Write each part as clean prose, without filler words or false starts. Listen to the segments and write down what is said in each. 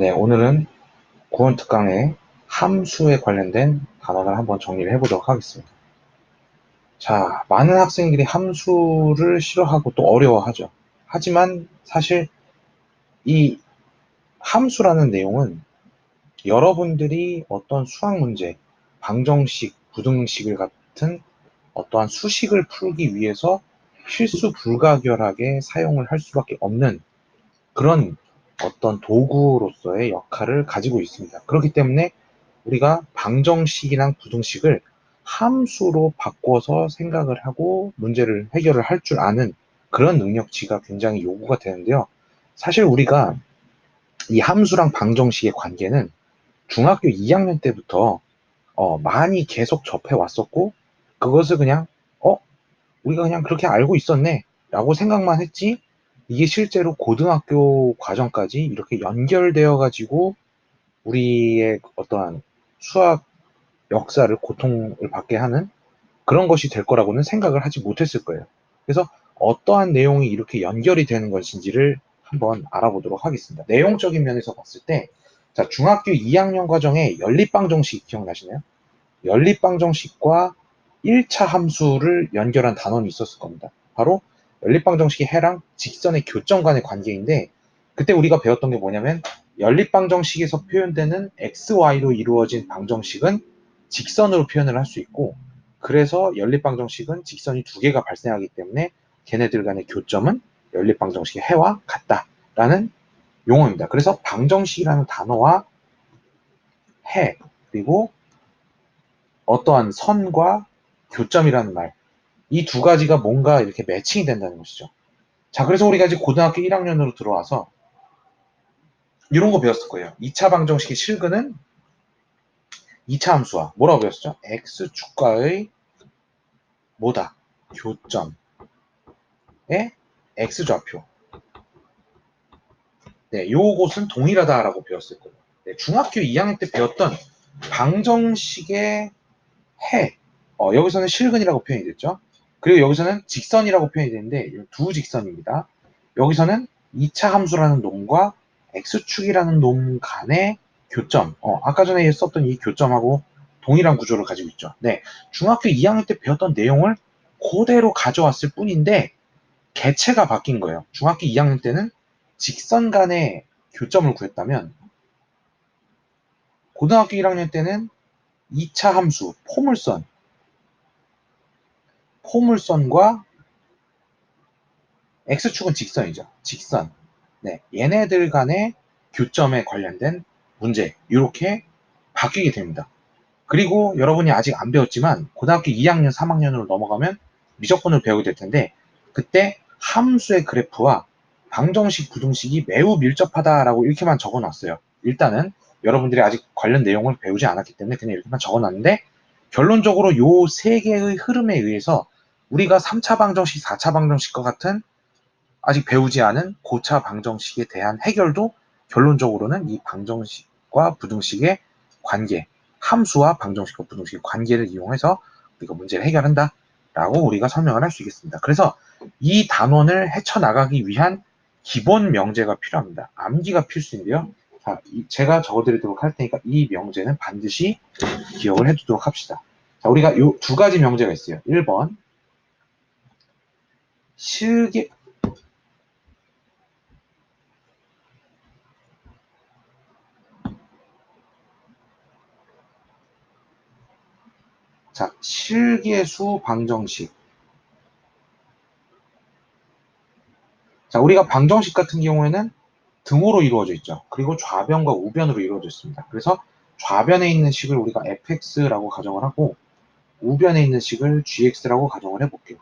네, 오늘은 구원 특강의 함수에 관련된 단원을 한번 정리를 해보도록 하겠습니다. 자, 많은 학생들이 함수를 싫어하고 또 어려워하죠. 하지만 사실 이 함수라는 내용은 여러분들이 어떤 수학 문제, 방정식, 부등식 같은 어떠한 수식을 풀기 위해서 필수 불가결하게 사용을 할 수밖에 없는 그런 어떤 도구로서의 역할을 가지고 있습니다. 그렇기 때문에 우리가 방정식이랑 부등식을 함수로 바꿔서 생각을 하고 문제를 해결을 할 줄 아는 그런 능력치가 굉장히 요구가 되는데요. 사실 우리가 이 함수랑 방정식의 관계는 중학교 2학년 때부터 많이 계속 접해 왔었고, 그것을 그냥 우리가 그냥 그렇게 알고 있었네 라고 생각만 했지, 이게 실제로 고등학교 과정까지 이렇게 연결되어 가지고 우리의 어떠한 수학 역사를 고통을 받게 하는 그런 것이 될 거라고는 생각을 하지 못했을 거예요. 그래서 어떠한 내용이 이렇게 연결이 되는 것인지를 한번 알아보도록 하겠습니다. 내용적인 면에서 봤을 때, 자, 중학교 2학년 과정에 연립방정식 기억나시나요? 연립방정식과 1차 함수를 연결한 단원이 있었을 겁니다. 바로 연립방정식의 해랑 직선의 교점 간의 관계인데, 그때 우리가 배웠던 게 뭐냐면 연립방정식에서 표현되는 xy로 이루어진 방정식은 직선으로 표현을 할 수 있고, 그래서 연립방정식은 직선이 두 개가 발생하기 때문에 걔네들 간의 교점은 연립방정식의 해와 같다라는 용어입니다. 그래서 방정식이라는 단어와 해, 그리고 어떠한 선과 교점이라는 말, 이 두 가지가 뭔가 이렇게 매칭이 된다는 것이죠. 자, 그래서 우리가 이제 고등학교 1학년으로 들어와서 이런 거 배웠을 거예요. 2차 방정식의 실근은 2차 함수와 뭐라고 배웠었죠? x축과의 뭐다? 교점의 x좌표. 네, 요것은 동일하다라고 배웠을 거예요. 네, 중학교 2학년 때 배웠던 방정식의 해, 여기서는 실근이라고 표현이 됐죠. 그리고 여기서는 직선이라고 표현이 되는데 두 직선입니다. 여기서는 2차 함수라는 놈과 x축이라는 놈 간의 교점, 아까 전에 썼던 이 교점하고 동일한 구조를 가지고 있죠. 네, 중학교 2학년 때 배웠던 내용을 그대로 가져왔을 뿐인데 개체가 바뀐 거예요. 중학교 2학년 때는 직선 간의 교점을 구했다면 고등학교 1학년 때는 2차 함수, 포물선과 x축은 직선이죠. 직선. 네, 얘네들 간의 교점에 관련된 문제, 이렇게 바뀌게 됩니다. 그리고 여러분이 아직 안 배웠지만 고등학교 2학년, 3학년으로 넘어가면 미적분을 배우게 될 텐데, 그때 함수의 그래프와 방정식, 부등식이 매우 밀접하다라고 이렇게만 적어놨어요. 일단은 여러분들이 아직 관련 내용을 배우지 않았기 때문에 그냥 이렇게만 적어놨는데, 결론적으로 요 세 개의 흐름에 의해서 우리가 3차 방정식, 4차 방정식과 같은 아직 배우지 않은 고차 방정식에 대한 해결도 결론적으로는 이 방정식과 부등식의 관계, 함수와 방정식과 부등식의 관계를 이용해서 우리가 문제를 해결한다 라고 우리가 설명을 할 수 있겠습니다. 그래서 이 단원을 헤쳐나가기 위한 기본 명제가 필요합니다. 암기가 필수인데요. 자, 제가 적어드리도록 할 테니까 이 명제는 반드시 기억을 해두도록 합시다. 자, 우리가 이 두 가지 명제가 있어요. 1번 실계, 자, 실계수 방정식. 자, 우리가 방정식 같은 경우에는 등호로 이루어져 있죠. 그리고 좌변과 우변으로 이루어져 있습니다. 그래서 좌변에 있는 식을 우리가 fx라고 가정을 하고 우변에 있는 식을 gx라고 가정을 해볼게요.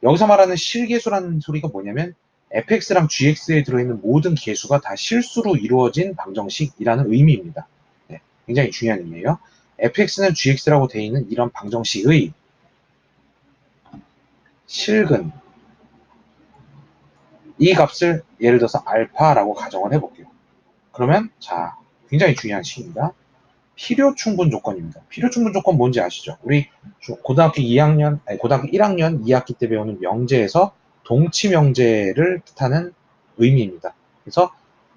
여기서 말하는 실계수라는 소리가 뭐냐면 fx랑 gx에 들어있는 모든 계수가 다 실수로 이루어진 방정식이라는 의미입니다. 네, 굉장히 중요한 의미예요. fx는 gx라고 되어 있는 이런 방정식의 실근, 이 값을 예를 들어서 알파라고 가정을 해볼게요. 그러면 자, 굉장히 중요한 식입니다. 필요 충분 조건입니다. 필요 충분 조건 뭔지 아시죠? 우리 고등학교 2학년, 아니 고등학교 1학년 2학기 때 배우는 명제에서 동치 명제를 뜻하는 의미입니다. 그래서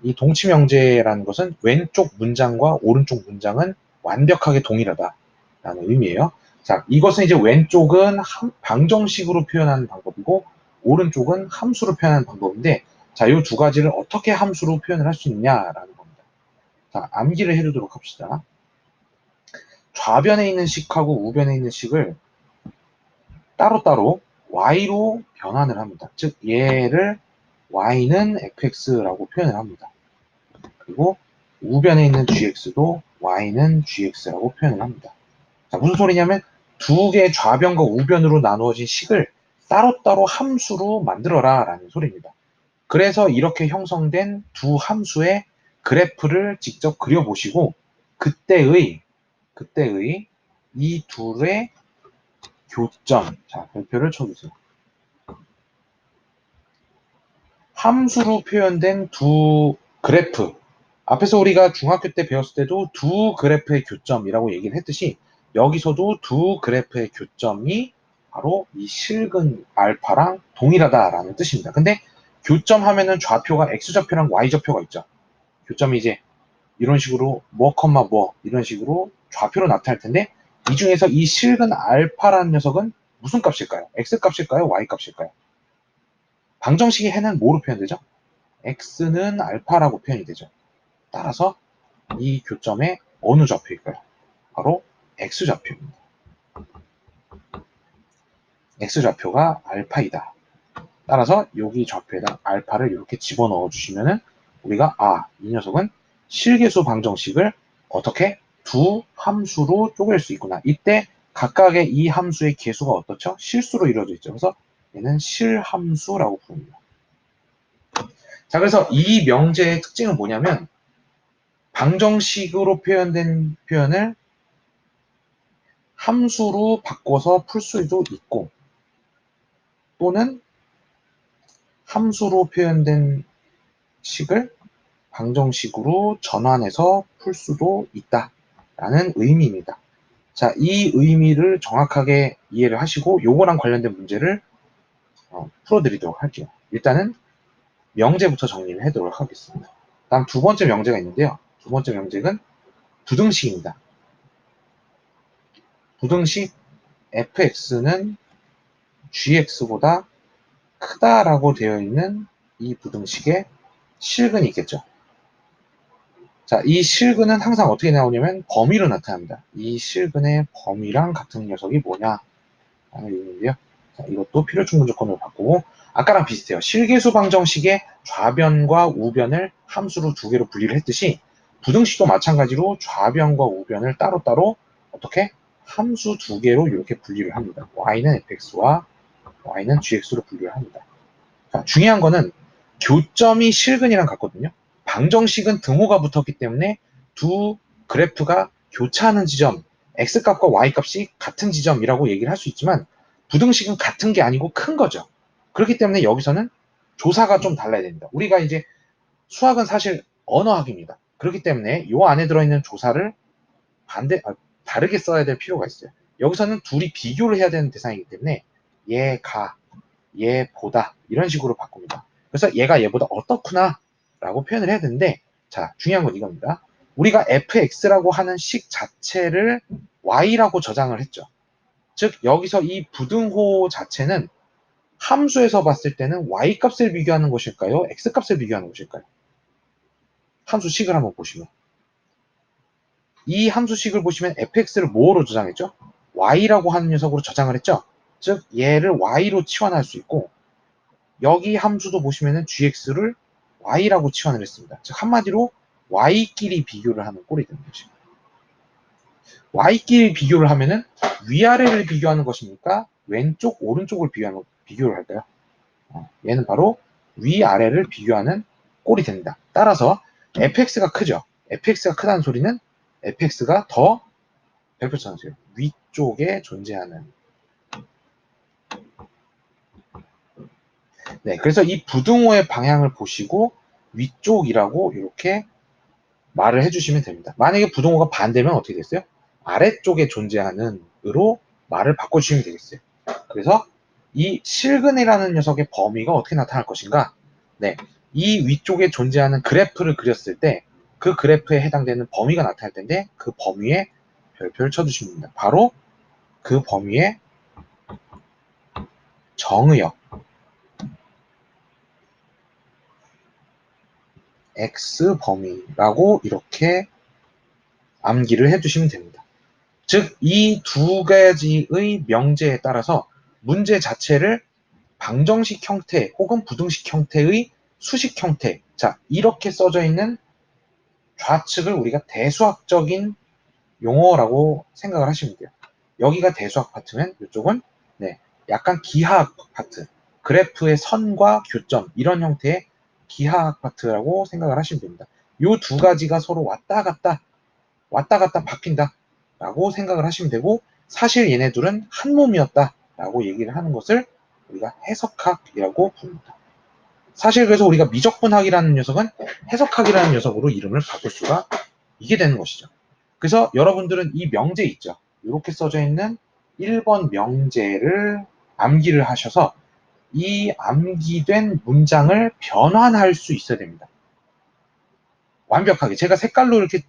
이 동치명제라는 것은 왼쪽 문장과 오른쪽 문장은 완벽하게 동일하다라는 의미예요. 자, 이것은 이제 왼쪽은 방정식으로 표현하는 방법이고 오른쪽은 함수로 표현하는 방법인데, 자, 이 두 가지를 어떻게 함수로 표현을 할 수 있냐라는 겁니다. 자, 암기를 해두도록 합시다. 좌변에 있는 식하고 우변에 있는 식을 따로따로 y로 변환을 합니다. 즉 얘를 y는 fx라고 표현을 합니다. 그리고 우변에 있는 gx도 y는 gx라고 표현을 합니다. 자, 무슨 소리냐면 두 개의 좌변과 우변으로 나누어진 식을 따로따로 함수로 만들어라 라는 소리입니다. 그래서 이렇게 형성된 두 함수의 그래프를 직접 그려보시고 그때의 이 둘의 교점, 자, 별표를 쳐주세요. 함수로 표현된 두 그래프, 앞에서 우리가 중학교 때 배웠을 때도 두 그래프의 교점이라고 얘기를 했듯이 여기서도 두 그래프의 교점이 바로 이 실근 알파랑 동일하다라는 뜻입니다. 근데 교점 하면은 좌표가 x좌표랑 y좌표가 있죠. 교점이 이제 이런 식으로 뭐, 뭐 이런 식으로 좌표로 나타날 텐데 이 중에서 이 실근 알파라는 녀석은 무슨 값일까요? x 값일까요? y 값일까요? 방정식의 해는 뭐로 표현되죠? x는 알파라고 표현이 되죠. 따라서 이 교점의 어느 좌표일까요? 바로 x좌표입니다. x좌표가 알파이다. 따라서 여기 좌표에다 알파를 이렇게 집어넣어 주시면은 우리가 이 녀석은 실계수 방정식을 어떻게 두 함수로 쪼갤 수 있구나. 이때 각각의 이 함수의 계수가 어떻죠? 실수로 이루어져 있죠. 그래서 얘는 실함수라고 부릅니다. 자, 그래서 이 명제의 특징은 뭐냐면 방정식으로 표현된 표현을 함수로 바꿔서 풀 수도 있고 또는 함수로 표현된 식을 방정식으로 전환해서 풀 수도 있다라는 의미입니다. 자, 이 의미를 정확하게 이해를 하시고 요거랑 관련된 문제를 풀어드리도록 할게요. 일단은 명제부터 정리를 해도록 하겠습니다. 다음 두 번째 명제가 있는데요. 두 번째 명제는 부등식입니다. 부등식 fx는 gx보다 크다라고 되어 있는 이 부등식의 실근이 있겠죠. 자, 이 실근은 항상 어떻게 나오냐면 범위로 나타납니다. 이 실근의 범위랑 같은 녀석이 뭐냐 라는 의미인데요. 자, 이것도 필요충분 조건으로 바꾸고 아까랑 비슷해요. 실계수 방정식의 좌변과 우변을 함수로 두 개로 분리를 했듯이 부등식도 마찬가지로 좌변과 우변을 따로따로 어떻게 함수 두 개로 이렇게 분리를 합니다. y는 fx와 y는 gx로 분리를 합니다. 자, 중요한 거는 교점이 실근이랑 같거든요. 방정식은 등호가 붙었기 때문에 두 그래프가 교차하는 지점, x값과 y값이 같은 지점이라고 얘기를 할 수 있지만 부등식은 같은 게 아니고 큰 거죠. 그렇기 때문에 여기서는 조사가 좀 달라야 됩니다. 우리가 이제 수학은 사실 언어학입니다. 그렇기 때문에 이 안에 들어있는 조사를 다르게 써야 될 필요가 있어요. 여기서는 둘이 비교를 해야 되는 대상이기 때문에 얘가 얘보다 이런 식으로 바꿉니다. 그래서 얘가 얘보다 어떻구나 라고 표현을 해야 되는데, 자, 중요한 건 이겁니다. 우리가 fx라고 하는 식 자체를 y라고 저장을 했죠. 즉 여기서 이 부등호 자체는 함수에서 봤을 때는 y값을 비교하는 것일까요? x값을 비교하는 것일까요? 함수식을 한번 보시면 이 함수식을 보시면 fx를 뭐로 저장했죠? y라고 하는 녀석으로 저장을 했죠. 즉 얘를 y로 치환할 수 있고 여기 함수도 보시면은 gx를 y라고 치환을 했습니다. 즉 한마디로 y끼리 비교를 하는 꼴이 되는 거죠. y끼리 비교를 하면은 위아래를 비교하는 것입니까? 왼쪽 오른쪽을 비교를 할까요? 얘는 바로 위아래를 비교하는 꼴이 됩니다. 따라서 fx가 크죠. fx가 크다는 소리는 fx가 더 별표 쳐주세요. 위쪽에 존재하는. 네, 그래서 이 부등호의 방향을 보시고 위쪽이라고 이렇게 말을 해주시면 됩니다. 만약에 부등호가 반대면 어떻게 됐어요? 아래쪽에 존재하는 으로 말을 바꿔주시면 되겠어요. 그래서 이 실근이라는 녀석의 범위가 어떻게 나타날 것인가? 네, 이 위쪽에 존재하는 그래프를 그렸을 때 그 그래프에 해당되는 범위가 나타날 텐데 그 범위에 별표를 쳐주시면 됩니다. 바로 그 범위의 정의역 X 범위라고 이렇게 암기를 해주시면 됩니다. 즉, 이 두 가지의 명제에 따라서 문제 자체를 방정식 형태 혹은 부등식 형태의 수식 형태, 자, 이렇게 써져 있는 좌측을 우리가 대수학적인 용어라고 생각을 하시면 돼요. 여기가 대수학 파트면 이쪽은 네, 약간 기하학 파트, 그래프의 선과 교점 이런 형태의 기하학 파트라고 생각을 하시면 됩니다. 이 두 가지가 서로 왔다 갔다 바뀐다 라고 생각을 하시면 되고, 사실 얘네 둘은 한 몸이었다 라고 얘기를 하는 것을 우리가 해석학이라고 부릅니다. 사실 그래서 우리가 미적분학이라는 녀석은 해석학이라는 녀석으로 이름을 바꿀 수가 있게 되는 것이죠. 그래서 여러분들은 이 명제 있죠. 이렇게 써져 있는 1번 명제를 암기를 하셔서 이 암기된 문장을 변환할 수 있어야 됩니다. 완벽하게. 제가 색깔로 이렇게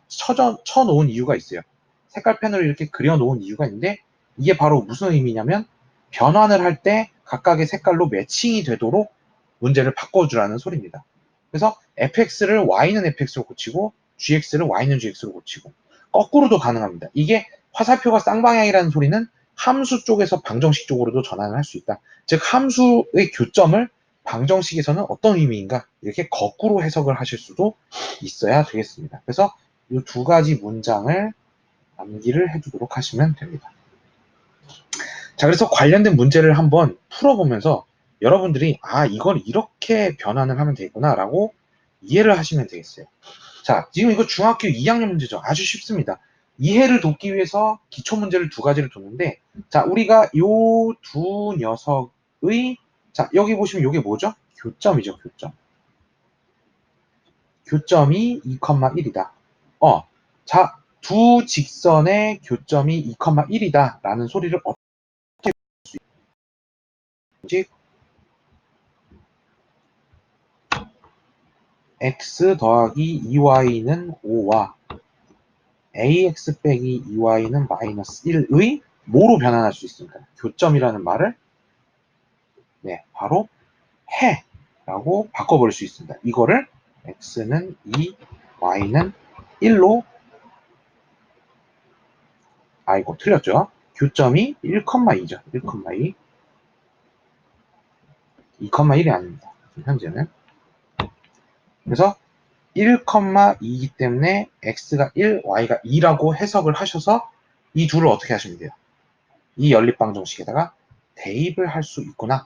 쳐놓은 이유가 있어요. 색깔펜으로 이렇게 그려놓은 이유가 있는데, 이게 바로 무슨 의미냐면 변환을 할 때 각각의 색깔로 매칭이 되도록 문제를 바꿔주라는 소리입니다. 그래서 fx를 y는 fx로 고치고 gx를 y는 gx로 고치고 거꾸로도 가능합니다. 이게 화살표가 쌍방향이라는 소리는 함수 쪽에서 방정식 쪽으로도 전환을 할 수 있다. 즉 함수의 교점을 방정식에서는 어떤 의미인가 이렇게 거꾸로 해석을 하실 수도 있어야 되겠습니다. 그래서 이 두 가지 문장을 암기를 해두도록 하시면 됩니다. 자, 그래서 관련된 문제를 한번 풀어보면서 여러분들이 이걸 이렇게 변환을 하면 되구나 라고 이해를 하시면 되겠어요. 자, 지금 이거 중학교 2학년 문제죠. 아주 쉽습니다. 이해를 돕기 위해서 기초 문제를 두 가지를 뒀는데, 자, 우리가 요 두 녀석의, 자, 여기 보시면 이게 뭐죠? 교점이죠, 교점. 교점이 2,1이다. 자, 두 직선의 교점이 2,1이다 라는 소리를 어떻게 보지? x 더하기 2y는 5와 ax 빼기 2y는 마이너스 1의 뭐로 변환할 수 있습니까? 교점이라는 말을 바로 해 라고 바꿔버릴 수 있습니다. 이거를 x는 2, y는 1로, 아이고 틀렸죠? 교점이 1,2죠. 1,2, 2,1이 아닙니다. 현재는. 그래서 1,2이기 때문에 x가 1, y가 2라고 해석을 하셔서 이 둘을 어떻게 하시면 돼요? 이 연립방정식에다가 대입을 할 수 있구나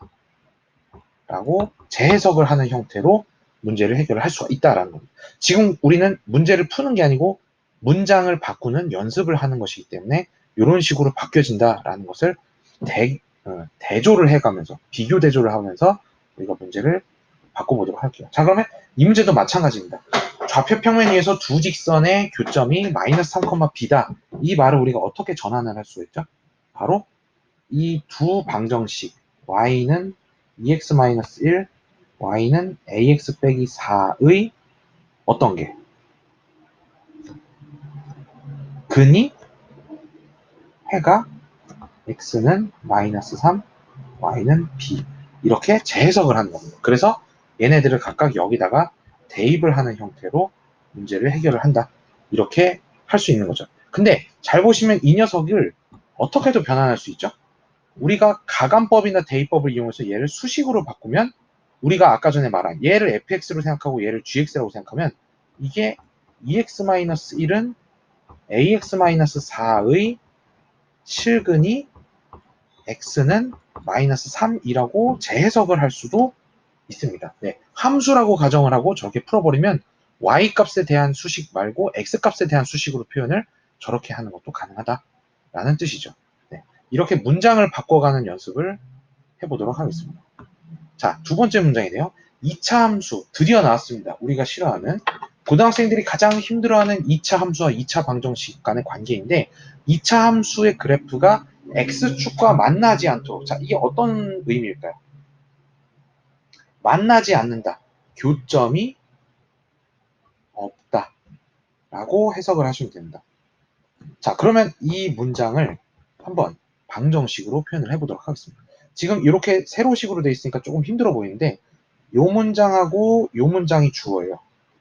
라고 재해석을 하는 형태로 문제를 해결을 할 수가 있다라는 겁니다. 지금 우리는 문제를 푸는 게 아니고 문장을 바꾸는 연습을 하는 것이기 때문에 이런 식으로 바뀌어진다라는 것을 대조를 해가면서, 비교 대조를 하면서 우리가 문제를 바꿔보도록 할게요. 자, 그러면 이 문제도 마찬가지입니다. 좌표 평면에 의해서 두 직선의 교점이 마이너스 3,b다. 이 말을 우리가 어떻게 전환을 할 수 있죠? 바로 이 두 방정식 y는 2x-1, y는 ax 빼기 4의 어떤 게? 근이 해가 x는 마이너스 3, y는 b. 이렇게 재해석을 하는 겁니다. 그래서 얘네들을 각각 여기다가 대입을 하는 형태로 문제를 해결을 한다. 이렇게 할 수 있는 거죠. 근데 잘 보시면 이 녀석을 어떻게도 변환할 수 있죠? 우리가 가감법이나 대입법을 이용해서 얘를 수식으로 바꾸면, 우리가 아까 전에 말한 얘를 fx로 생각하고 얘를 gx라고 생각하면 이게 2x-1은 ax-4의 실근이 x는 마이너스 3이라고 재해석을 할 수도 있습니다. 함수라고 가정을 하고 저렇게 풀어버리면 y값에 대한 수식 말고 x값에 대한 수식으로 표현을 저렇게 하는 것도 가능하다라는 뜻이죠. 이렇게 문장을 바꿔가는 연습을 해보도록 하겠습니다. 자, 두 번째 문장이네요. 2차 함수 드디어 나왔습니다. 우리가 싫어하는, 고등학생들이 가장 힘들어하는 2차 함수와 2차 방정식 간의 관계인데, 2차 함수의 그래프가 x축과 만나지 않도록, 자, 이게 어떤 의미일까요? 만나지 않는다. 교점이 없다 라고 해석을 하시면 됩니다. 자, 그러면 이 문장을 한번 방정식으로 표현을 해보도록 하겠습니다. 지금 이렇게 세로식으로 되어 있으니까 조금 힘들어 보이는데 이 문장하고 이 문장이 주어예요.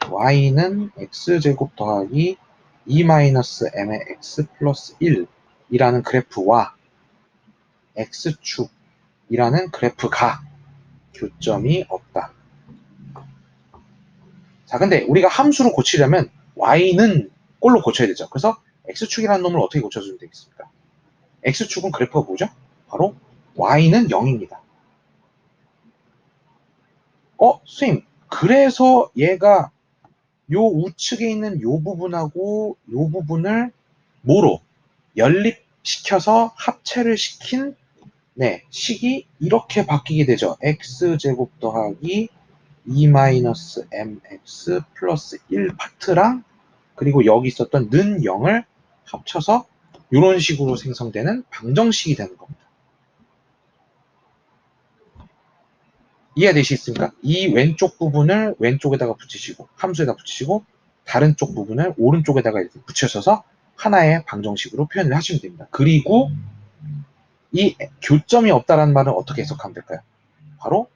y는 x제곱 더하기 2-m의 x 플러스 1이라는 그래프와 x축이라는 그래프가 교점이 없다. 자, 근데 우리가 함수로 고치려면 y는 꼴로 고쳐야 되죠. 그래서 x축이라는 놈을 어떻게 고쳐주면 되겠습니까? x축은 그래프가 뭐죠? 바로 y는 0입니다. 선생님, 그래서 얘가 요 우측에 있는 요 부분하고 요 부분을 뭐로 연립시켜서 합체를 시킨 식이 이렇게 바뀌게 되죠. x제곱 더하기 2-mx 플러스 1 파트랑 그리고 여기 있었던 는 0을 합쳐서 이런 식으로 생성되는 방정식이 되는 겁니다. 이해되시겠습니까? 이 왼쪽 부분을 왼쪽에다가 붙이시고 함수에다 붙이시고 다른 쪽 부분을 오른쪽에다가 이렇게 붙여셔서 하나의 방정식으로 표현을 하시면 됩니다. 그리고 이 교점이 없다라는 말은 어떻게 해석하면 될까요? 바로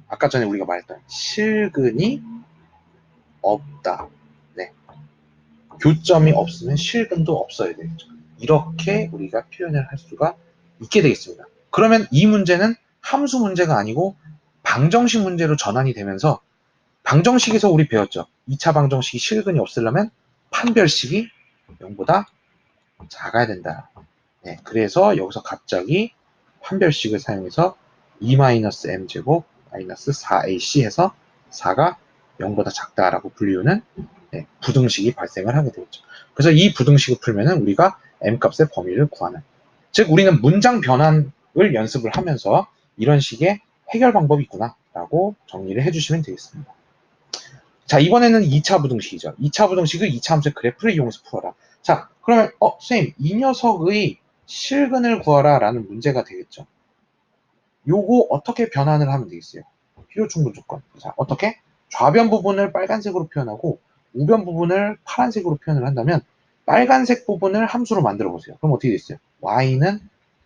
아까 전에 우리가 말했던 실근이 없다. 네. 교점이 없으면 실근도 없어야 되겠죠. 이렇게 우리가 표현을 할 수가 있게 되겠습니다. 그러면 이 문제는 함수 문제가 아니고 방정식 문제로 전환이 되면서 방정식에서 우리 배웠죠. 2차 방정식이 실근이 없으려면 판별식이 0보다 작아야 된다. 네, 그래서 여기서 갑자기 판별식을 사용해서 2-m제곱 마이너스 4ac 해서 4가 0보다 작다라고 불리우는 부등식이 발생을 하게 되겠죠. 그래서 이 부등식을 풀면은 우리가 m값의 범위를 구하는, 즉 우리는 문장 변환을 연습을 하면서 이런 식의 해결 방법이 있구나 라고 정리를 해주시면 되겠습니다. 자, 이번에는 2차 부등식이죠. 2차 부등식을 2차 함수의 그래프를 이용해서 풀어라. 자, 그러면 선생님, 이 녀석의 실근을 구하라 라는 문제가 되겠죠. 요거 어떻게 변환을 하면 되겠어요? 필요 충분 조건. 자, 어떻게? 좌변 부분을 빨간색으로 표현하고 우변 부분을 파란색으로 표현을 한다면 빨간색 부분을 함수로 만들어 보세요. 그럼 어떻게 되겠어요? y는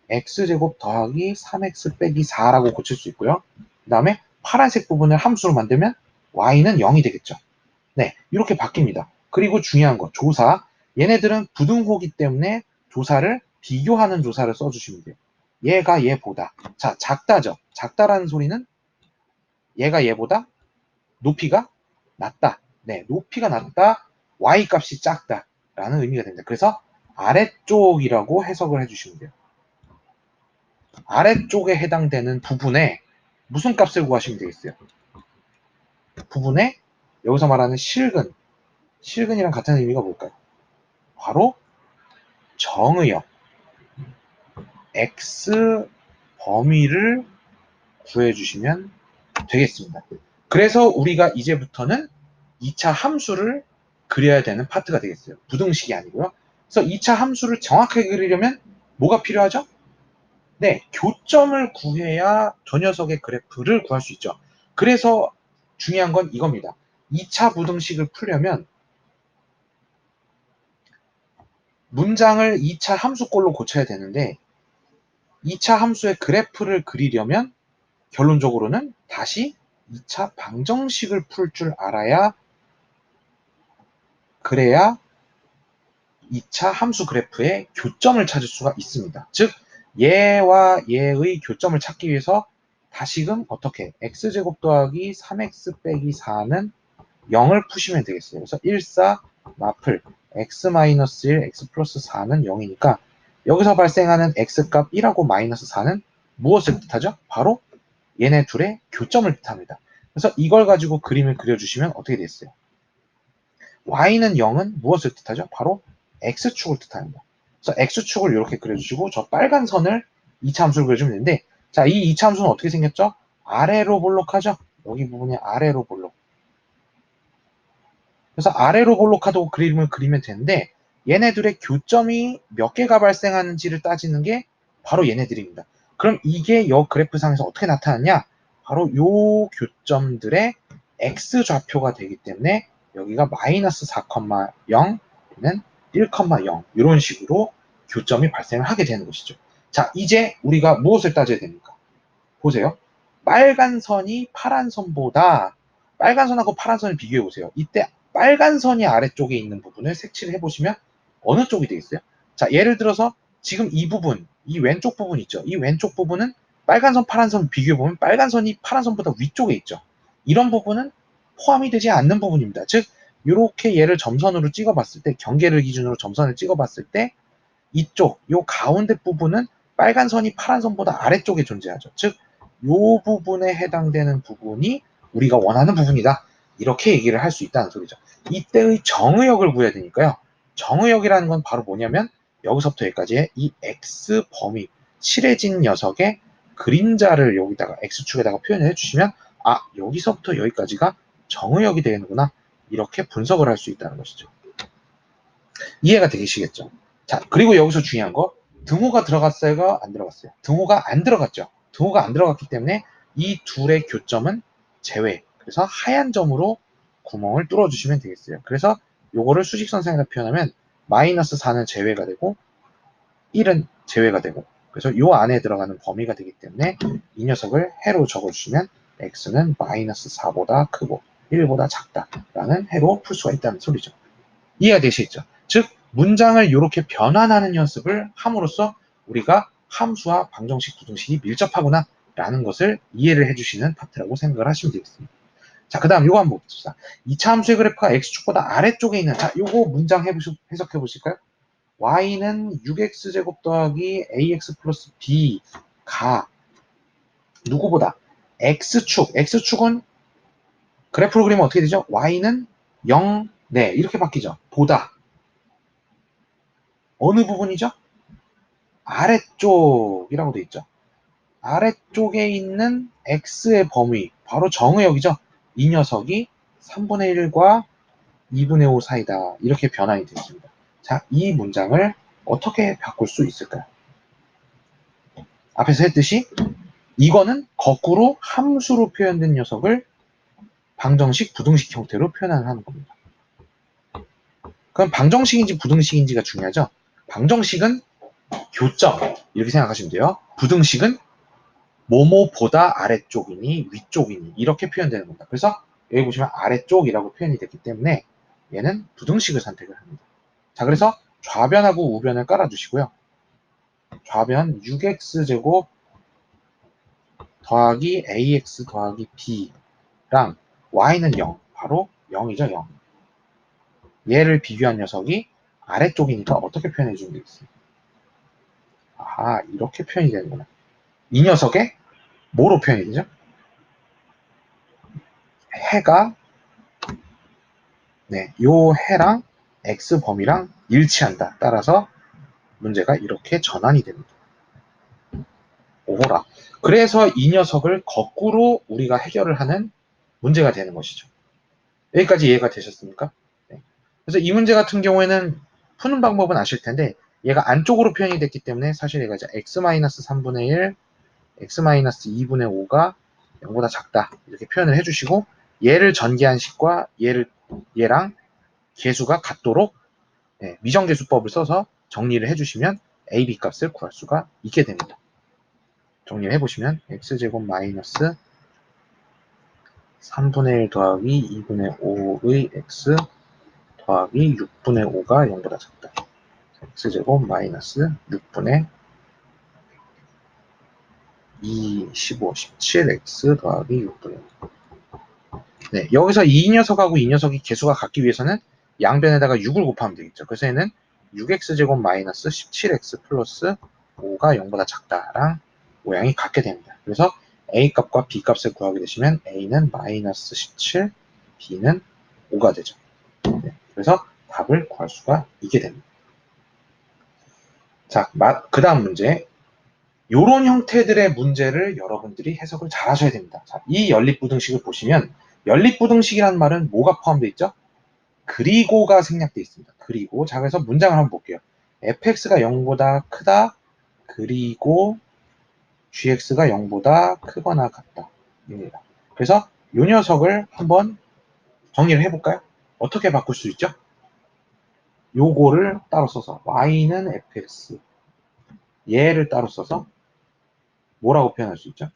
x제곱 더하기 3x 빼기 4라고 고칠 수 있고요. 그 다음에 파란색 부분을 함수로 만들면 y는 0이 되겠죠. 네, 이렇게 바뀝니다. 그리고 중요한 거, 조사. 얘네들은 부등호기 때문에 조사를 비교하는 조사를 써주시면 돼요. 얘가 얘보다. 자, 작다죠. 작다라는 소리는 얘가 얘보다 높이가 낮다. 네, 높이가 낮다. y 값이 작다. 라는 의미가 됩니다. 그래서 아래쪽이라고 해석을 해주시면 돼요. 아래쪽에 해당되는 부분에 무슨 값을 구하시면 되겠어요? 부분에 여기서 말하는 실근. 실근이랑 같은 의미가 뭘까요? 바로 정의역 x 범위를 구해주시면 되겠습니다. 그래서 우리가 이제부터는 2차 함수를 그려야 되는 파트가 되겠어요. 부등식이 아니고요. 그래서 2차 함수를 정확하게 그리려면 뭐가 필요하죠? 네, 교점을 구해야 저 녀석의 그래프를 구할 수 있죠. 그래서 중요한 건 이겁니다. 2차 부등식을 풀려면 문장을 2차 함수꼴로 고쳐야 되는데 2차 함수의 그래프를 그리려면 결론적으로는 다시 2차 방정식을 풀 줄 알아야 그래야 2차 함수 그래프의 교점을 찾을 수가 있습니다. 즉 얘와 얘의 교점을 찾기 위해서 다시금 어떻게 x제곱 더하기 3x 빼기 4는 0을 푸시면 되겠어요. 그래서 1, 4 마플 x-1 x 플러스 4는 0이니까 여기서 발생하는 x값 1하고 마이너스 4는 무엇을 뜻하죠? 바로 얘네 둘의 교점을 뜻합니다. 그래서 이걸 가지고 그림을 그려주시면 어떻게 됐어요? y는 0은 무엇을 뜻하죠? 바로 x축을 뜻합니다. 그래서 x축을 이렇게 그려주시고 저 빨간 선을 2차 함수를 그려주면 되는데 자, 이 2차 함수는 어떻게 생겼죠? 아래로 볼록하죠? 여기 부분이 아래로 볼록. 그래서 아래로 볼록하다고 그림을 그리면 되는데 얘네들의 교점이 몇 개가 발생하는지를 따지는 게 바로 얘네들입니다. 그럼 이게 이 그래프상에서 어떻게 나타났냐? 바로 요 교점들의 x 좌표가 되기 때문에 여기가 마이너스 4,0, 얘는 1,0 이런 식으로 교점이 발생을 하게 되는 것이죠. 자, 이제 우리가 무엇을 따져야 됩니까? 보세요. 빨간 선이 파란 선보다 빨간 선하고 파란 선을 비교해 보세요. 이때 빨간 선이 아래쪽에 있는 부분을 색칠을 해보시면 어느 쪽이 되겠어요? 자, 예를 들어서 지금 이 부분, 이 왼쪽 부분 있죠. 이 왼쪽 부분은 빨간 선, 파란 선 비교해 보면 빨간 선이 파란 선보다 위쪽에 있죠. 이런 부분은 포함이 되지 않는 부분입니다. 즉, 이렇게 얘를 점선으로 찍어봤을 때, 경계를 기준으로 점선을 찍어봤을 때 이쪽, 요 가운데 부분은 빨간 선이 파란 선보다 아래쪽에 존재하죠. 즉, 요 부분에 해당되는 부분이 우리가 원하는 부분이다. 이렇게 얘기를 할 수 있다는 소리죠. 이때의 정의역을 구해야 되니까요. 정의역이라는 건 바로 뭐냐면 여기서부터 여기까지의 이 x 범위, 칠해진 녀석의 그림자를 여기다가 x축에다가 표현을 해주시면 아, 여기서부터 여기까지가 정의역이 되는구나. 이렇게 분석을 할 수 있다는 것이죠. 이해가 되시겠죠? 자, 그리고 여기서 중요한 거, 등호가 들어갔어요? 안 들어갔어요? 등호가 안 들어갔죠. 등호가 안 들어갔기 때문에 이 둘의 교점은 제외. 그래서 하얀 점으로 구멍을 뚫어주시면 되겠어요. 그래서 요거를 수직선상에다 표현하면 마이너스 4는 제외가 되고 1은 제외가 되고 그래서 요 안에 들어가는 범위가 되기 때문에 이 녀석을 해로 적어주시면 x는 마이너스 4보다 크고 1보다 작다라는 해로 풀 수가 있다는 소리죠. 이해가 되시겠죠? 즉 문장을 이렇게 변환하는 연습을 함으로써 우리가 함수와 방정식, 부등식이 밀접하구나 라는 것을 이해를 해주시는 파트라고 생각을 하시면 되겠습니다. 자, 그 다음 이거 한번 봅시다. 2차 함수의 그래프가 x축보다 아래쪽에 있는, 자, 요거 문장 해석해 보실까요? y는 6x제곱 더하기 ax 플러스 b가 누구보다 x축은 그래프로 그리면 어떻게 되죠? y는 0, 네, 이렇게 바뀌죠. 보다 어느 부분이죠? 아래쪽이라고 돼 있죠. 아래쪽에 있는 x의 범위, 바로 정의역이죠. 이 녀석이 3분의 1과 2분의 5 사이다. 이렇게 변환이 됐습니다. 자, 이 문장을 어떻게 바꿀 수 있을까요? 앞에서 했듯이 이거는 거꾸로 함수로 표현된 녀석을 방정식, 부등식 형태로 표현하는 겁니다. 그럼 방정식인지 부등식인지가 중요하죠. 방정식은 교점 이렇게 생각하시면 돼요. 부등식은 뭐뭐보다 아래쪽이니 위쪽이니 이렇게 표현되는 겁니다. 그래서 여기 보시면 아래쪽이라고 표현이 됐기 때문에 얘는 부등식을 선택을 합니다. 자, 그래서 좌변하고 우변을 깔아주시고요. 좌변 6x제곱 더하기 ax 더하기 b랑 y는 0, 바로 0이죠, 0. 얘를 비교한 녀석이 아래쪽이니까 어떻게 표현해 주면 되겠습니까? 아, 이렇게 표현이 되는구나. 이 녀석의 뭐로 표현이 되죠? 해가 네, 요 해랑 x 범위랑 일치한다. 따라서 문제가 이렇게 전환이 됩니다. 오호라. 그래서 이 녀석을 거꾸로 우리가 해결을 하는 문제가 되는 것이죠. 여기까지 이해가 되셨습니까? 네. 그래서 이 문제 같은 경우에는 푸는 방법은 아실 텐데 얘가 안쪽으로 표현이 됐기 때문에 사실 얘가 이제 x-3분의 1, x-2분의 5가 0보다 작다. 이렇게 표현을 해주시고 얘를 전개한 식과 얘랑 계수가 같도록 네, 미정계수법을 써서 정리를 해주시면 a, b 값을 구할 수가 있게 됩니다. 정리를 해보시면 x제곱 마이너스 3분의 1 더하기 2분의 5의 x 더하기 6분의 5가 0보다 작다. x제곱 마이너스 6분의 2, 15, 17x 더하기 6분의 5. 네, 여기서 이 녀석하고 이 녀석이 개수가 같기 위해서는 양변에다가 6을 곱하면 되겠죠. 그래서 얘는 6x제곱 마이너스 17x 플러스 5가 0보다 작다랑 모양이 같게 됩니다. 그래서 a 값과 b 값을 구하게 되시면 a는 마이너스 17, b는 5가 되죠. 네, 그래서 답을 구할 수가 있게 됩니다. 자, 그 다음 문제. 이런 형태들의 문제를 여러분들이 해석을 잘 하셔야 됩니다. 자, 이 연립부등식을 보시면 연립부등식이라는 말은 뭐가 포함되어 있죠? 그리고가 생략되어 있습니다. 그리고 자, 그래서 문장을 한번 볼게요. fx가 0보다 크다. 그리고 gx가 0보다 크거나 같다. 입니다. 그래서 이 녀석을 한번 정리를 해볼까요? 어떻게 바꿀 수 있죠? 요거를 따로 써서 y는 fx, 얘를 따로 써서 뭐라고 표현할 수 있죠?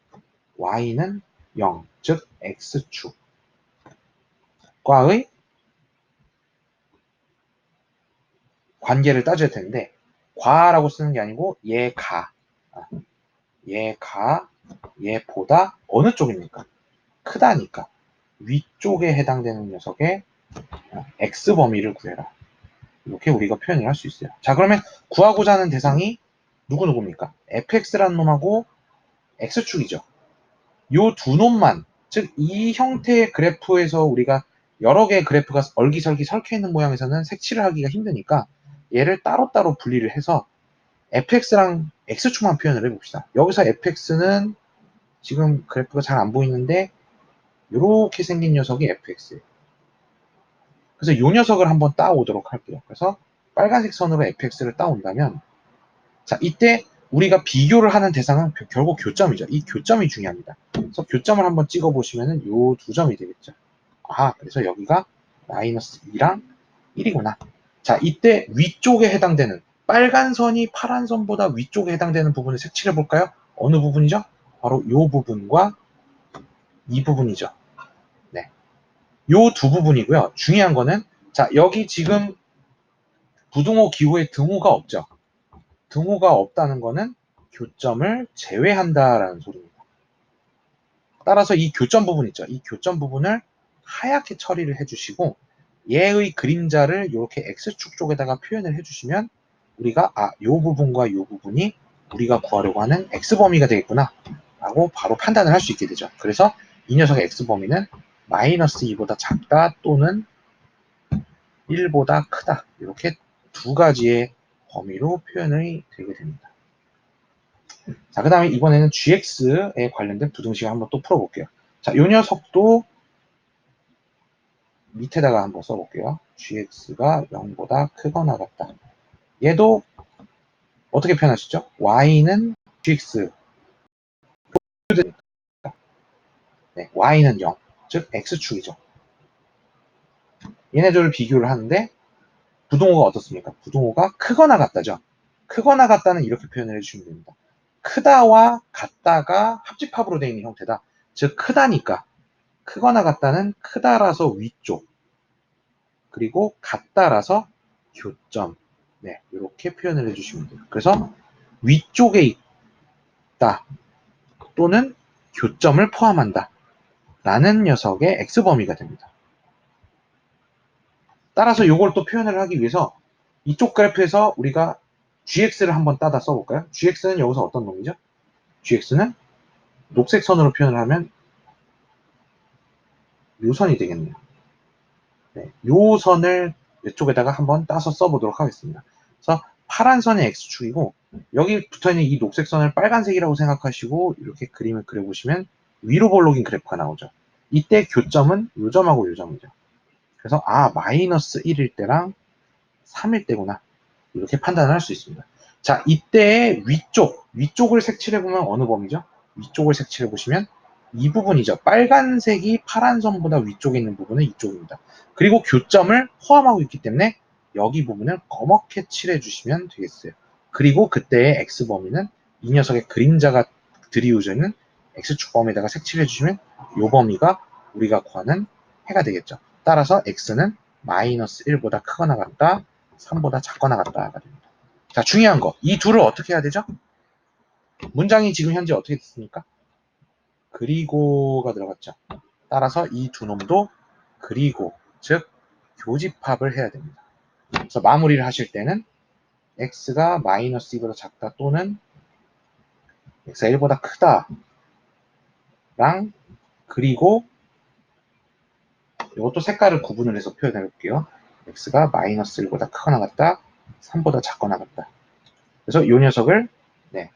y는 0, 즉 x축과의 관계를 따져야 되는데 과라고 쓰는 게 아니고 얘가, 얘가 얘보다 어느 쪽입니까? 크다니까 위쪽에 해당되는 녀석의 x 범위를 구해라. 이렇게 우리가 표현을 할 수 있어요. 자, 그러면 구하고자 하는 대상이 누구입니까? fx라는 놈하고 x축이죠. 요 두 놈만, 즉 이 형태의 그래프에서 우리가 여러 개의 그래프가 얼기설기 설켜 있는 모양에서는 색칠을 하기가 힘드니까 얘를 따로따로 분리를 해서 fx랑 x축만 표현을 해봅시다. 여기서 fx는 지금 그래프가 잘 안 보이는데 이렇게 생긴 녀석이 fx예요. 그래서 이 녀석을 한번 따오도록 할게요. 그래서 빨간색 선으로 fx를 따온다면, 자, 이때 우리가 비교를 하는 대상은 결국 교점이죠. 이 교점이 중요합니다. 그래서 교점을 한번 찍어 보시면은 요 두 점이 되겠죠. 아, 그래서 여기가 마이너스 2랑 1이구나. 자, 이때 위쪽에 해당되는 빨간 선이 파란 선보다 위쪽에 해당되는 부분을 색칠해 볼까요? 어느 부분이죠? 바로 요 부분과 이 부분이죠. 네. 요 두 부분이고요. 중요한 거는, 자, 여기 지금 부등호 기호에 등호가 없죠. 등호가 없다는 거는 교점을 제외한다라는 소리입니다. 따라서 이 교점 부분 있죠. 이 교점 부분을 하얗게 처리를 해주시고 얘의 그림자를 이렇게 X축 쪽에다가 표현을 해주시면 우리가 이 부분과 이 부분이 우리가 구하려고 하는 X범위가 되겠구나 라고 바로 판단을 할 수 있게 되죠. 그래서 이 녀석의 X범위는 마이너스 2보다 작다 또는 1보다 크다, 이렇게 두 가지의 범위로 표현이 되게 됩니다. 자, 그 다음에 이번에는 gx에 관련된 부등식을 한번 또 풀어볼게요. 자, 이 녀석도 밑에다가 한번 써볼게요. gx가 0보다 크거나 같다. 얘도 어떻게 표현하시죠? y는 gx, 네, y는 0, 즉 x축이죠. 얘네들을 비교를 하는데 부등호가 어떻습니까? 부등호가 크거나 같다죠. 크거나 같다는 이렇게 표현을 해주시면 됩니다. 크다와 같다가 합집합으로 되어 있는 형태다. 즉 크다니까 크거나 같다는 크다라서 위쪽, 그리고 같다라서 교점, 네, 이렇게 표현을 해주시면 돼요. 그래서 위쪽에 있다 또는 교점을 포함한다 라는 녀석의 x범위가 됩니다. 따라서 이걸 또 표현을 하기 위해서 이쪽 그래프에서 우리가 gx를 한번 따다 써볼까요? gx는 여기서 어떤 놈이죠? gx는 녹색 선으로 표현을 하면 요 선이 되겠네요. 네, 요 선을 이쪽에다가 한번 따서 써보도록 하겠습니다. 그래서 파란 선이 x축이고 여기 붙어있는 이 녹색 선을 빨간색이라고 생각하시고 이렇게 그림을 그려보시면 위로 볼록인 그래프가 나오죠. 이때 교점은 요 점하고 요 점이죠. 그래서 마이너스 1일 때랑 3일 때구나, 이렇게 판단을 할 수 있습니다. 자, 이때 위쪽을 색칠해보면 어느 범위죠? 위쪽을 색칠해보시면 이 부분이죠. 빨간색이 파란 선보다 위쪽에 있는 부분은 이쪽입니다. 그리고 교점을 포함하고 있기 때문에 여기 부분을 검게 칠해주시면 되겠어요. 그리고 그때의 x범위는 이 녀석의 그림자가 드리워져있는 x축 범위에다가 색칠해주시면 이 범위가 우리가 구하는 해가 되겠죠. 따라서 x는 마이너스 1보다 크거나 같다, 3보다 작거나 같다가 됩니다. 자, 중요한 거. 이 둘을 어떻게 해야 되죠? 문장이 지금 현재 어떻게 됐습니까? 그리고가 들어갔죠. 따라서 이 두 놈도 그리고, 즉 교집합을 해야 됩니다. 그래서 마무리를 하실 때는 x가 마이너스 2보다 작다 또는 x가 1보다 크다랑, 그리고 이것도 색깔을 구분을 해서 표현해 볼게요. x가 마이너스 1보다 크거나 같다, 3보다 작거나 같다. 그래서 이 녀석을, 네,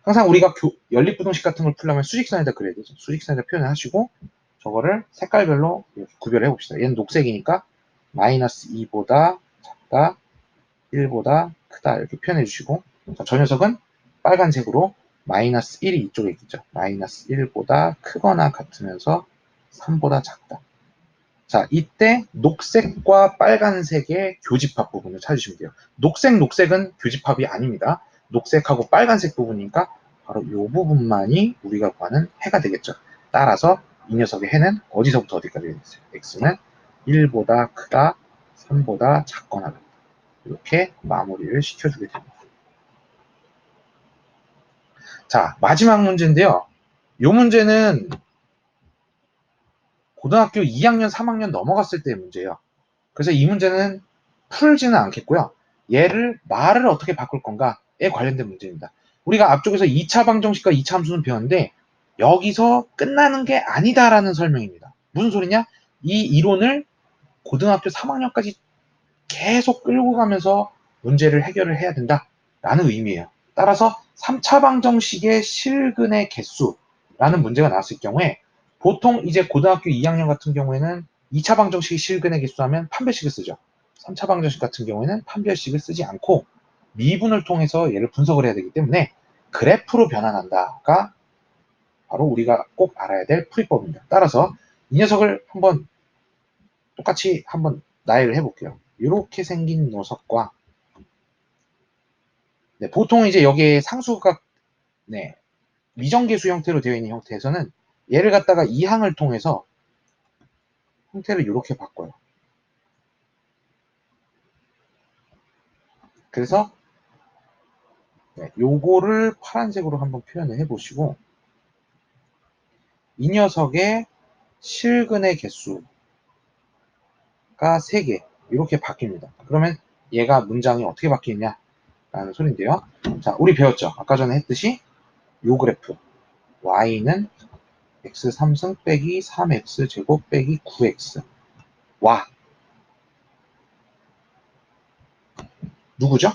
항상 우리가 연립부등식 같은 걸 풀려면 수직선에다 그려야 되죠. 수직선에다 표현을 하시고 저거를 색깔별로 구별해 봅시다. 얘는 녹색이니까 마이너스 2보다 작다, 1보다 크다, 이렇게 표현해 주시고, 자, 저 녀석은 빨간색으로 마이너스 1이 이쪽에 있겠죠. 마이너스 1보다 크거나 같으면서 3보다 작다. 자, 이때 녹색과 빨간색의 교집합 부분을 찾으시면 돼요. 녹색은 교집합이 아닙니다. 녹색하고 빨간색 부분이니까 바로 이 부분만이 우리가 구하는 해가 되겠죠. 따라서 이 녀석의 해는 어디서부터 어디까지 되겠어요? x는 1보다 크다, 3보다 작거나 같다. 이렇게 마무리를 시켜주게 됩니다. 자, 마지막 문제인데요. 이 문제는 고등학교 2학년, 3학년 넘어갔을 때의 문제예요. 그래서 이 문제는 풀지는 않겠고요. 얘를 말을 어떻게 바꿀 건가에 관련된 문제입니다. 우리가 앞쪽에서 2차 방정식과 2차 함수는 배웠는데 여기서 끝나는 게 아니다라는 설명입니다. 무슨 소리냐? 이 이론을 고등학교 3학년까지 계속 끌고 가면서 문제를 해결을 해야 된다라는 의미예요. 따라서 3차 방정식의 실근의 개수라는 문제가 나왔을 경우에 보통 이제 고등학교 2학년 같은 경우에는 2차 방정식의 실근의 개수하면 판별식을 쓰죠. 3차 방정식 같은 경우에는 판별식을 쓰지 않고 미분을 통해서 얘를 분석을 해야 되기 때문에 그래프로 변환한다가 바로 우리가 꼭 알아야 될 풀이법입니다. 따라서 이 녀석을 한번 똑같이 한번 나열을 해볼게요. 이렇게 생긴 녀석과 네, 보통 이제 여기에 상수가 네, 미정계수 형태로 되어 있는 형태에서는 얘를 갖다가 이 항을 통해서 형태를 이렇게 바꿔요. 그래서 네, 요거를 파란색으로 한번 표현을 해보시고 이 녀석의 실근의 개수가 3개 이렇게 바뀝니다. 그러면 얘가 문장이 어떻게 바뀌느냐 라는 소리인데요. 자, 우리 배웠죠? 아까 전에 했듯이 요 그래프 y는 x3승 빼기 3x 제곱 빼기 9x 와 누구죠?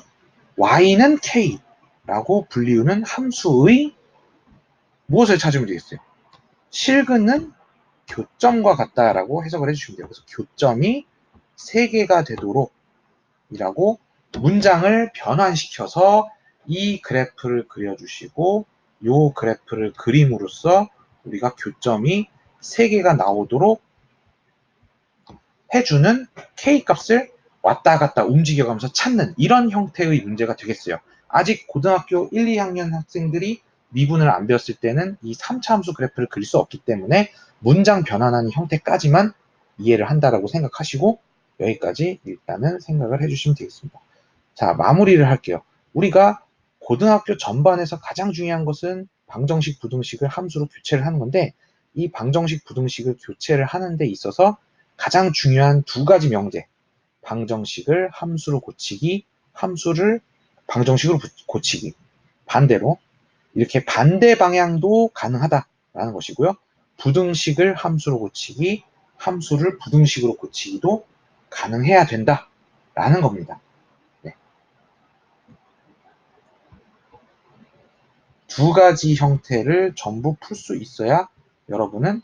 y는 k라고 불리우는 함수의 무엇을 찾으면 되겠어요? 실근은 교점과 같다라고 해석을 해주시면 돼요. 그래서 교점이 3개가 되도록 이라고 문장을 변환시켜서 이 그래프를 그려주시고 이 그래프를 그림으로써 우리가 교점이 3개가 나오도록 해주는 K값을 왔다 갔다 움직여가면서 찾는 이런 형태의 문제가 되겠어요. 아직 고등학교 1, 2학년 학생들이 미분을 안 배웠을 때는 이 3차 함수 그래프를 그릴 수 없기 때문에 문장 변환하는 형태까지만 이해를 한다라고 생각하시고 여기까지 일단은 생각을 해주시면 되겠습니다. 자, 마무리를 할게요. 우리가 고등학교 전반에서 가장 중요한 것은 방정식, 부등식을 함수로 교체를 하는 건데 이 방정식, 부등식을 교체를 하는 데 있어서 가장 중요한 2가지 명제 방정식을 함수로 고치기, 함수를 방정식으로 고치기 반대로 이렇게 반대 방향도 가능하다라는 것이고요. 부등식을 함수로 고치기, 함수를 부등식으로 고치기도 가능해야 된다라는 겁니다. 네. 2가지 형태를 전부 풀 수 있어야 여러분은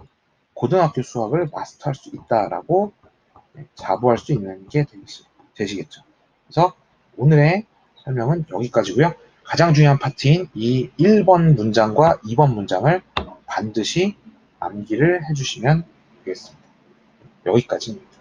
고등학교 수학을 마스터할 수 있다라고 자부할 수 있는 게 되시겠죠. 그래서 오늘의 설명은 여기까지고요. 가장 중요한 파트인 이 1번 문장과 2번 문장을 반드시 암기를 해주시면 되겠습니다. 여기까지입니다.